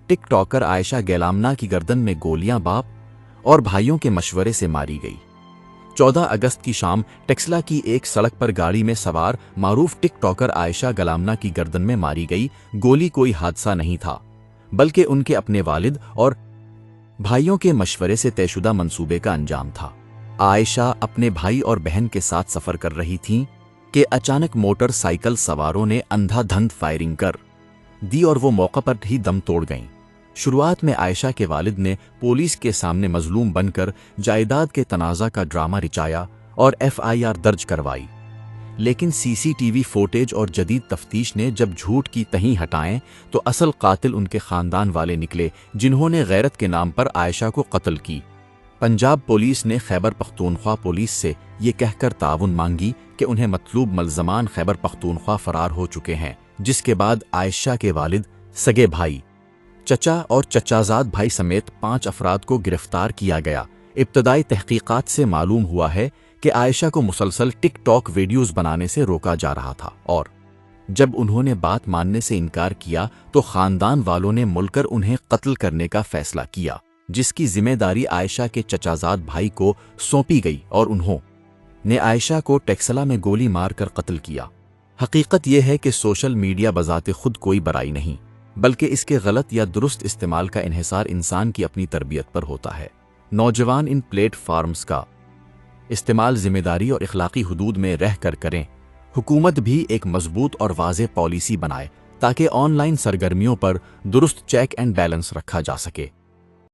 टिक talker Ayesha गैलामना की गर्दन में गोलियां बाप और भाइयों के मशवरे से मारी गई। 14 अगस्त की शाम टेक्सला की एक सड़क पर गाड़ी में सवार मारूफ टिक टॉकर आयशा गैलामना की गर्दन में मारी गई गोली कोई हादसा नहीं था, बल्कि उनके अपने वालिद और भाइयों के मशवरे से तयशुदा मंसूबे का अंजाम था। आयशा अपने भाई और बहन के साथ सफ़र कर रही थीं कि अचानक मोटरसाइकिल सवारों ने अंधाधुंध फायरिंग कर दी और वो मौके पर ही दम तोड़ गईं। शुरुआत में आयशा के वालिद ने पुलिस के सामने मजलूम बनकर जायदाद के तनाज़ा का ड्रामा रिचाया और FIR दर्ज करवाई, लेकिन CCTV फुटेज और जदीद तफ्तीश ने जब झूठ की तहीं हटाएं तो असल कातिल उनके ख़ानदान वाले निकले, जिन्होंने गैरत के नाम पर आयशा को कत्ल की। पंजाब पुलिस ने खैबर पख्तूनख्वा पुलिस से ये कहकर ताउन मांगी कि उन्हें मतलूब मलजमान खैबर पख्तूनख्वा फरार हो चुके हैं, जिसके बाद आयशा के वालिद, सगे भाई, चचा और चचाजाद भाई समेत 5 अफराद को गिरफ्तार किया गया। इब्तदाई तहकीकात से मालूम हुआ है कि आयशा को मुसलसल टिकटॉक वीडियोस बनाने से रोका जा रहा था और जब उन्होंने बात मानने से इनकार किया तो खानदान वालों ने मिलकर उन्हें कत्ल करने का फैसला किया, जिसकी जिम्मेदारी आयशा के चचाजाद भाई को सौंपी गई और उन्होंने आयशा को टेक्सला में गोली मारकर कत्ल किया। हकीकत यह है कि सोशल मीडिया बजाते खुद कोई बुराई नहीं, बल्कि इसके गलत या दुरुस्त इस्तेमाल का इन्हिसार इंसान की अपनी तरबियत पर होता है। नौजवान इन प्लेटफार्म्स का इस्तेमाल जिम्मेदारी और इखलाकी हुदूद में रह कर करें। हुकूमत भी एक मजबूत और वाज़ेह पॉलिसी बनाए ताकि ऑनलाइन सरगर्मियों पर दुरुस्त चेक एंड बैलेंस रखा जा सके।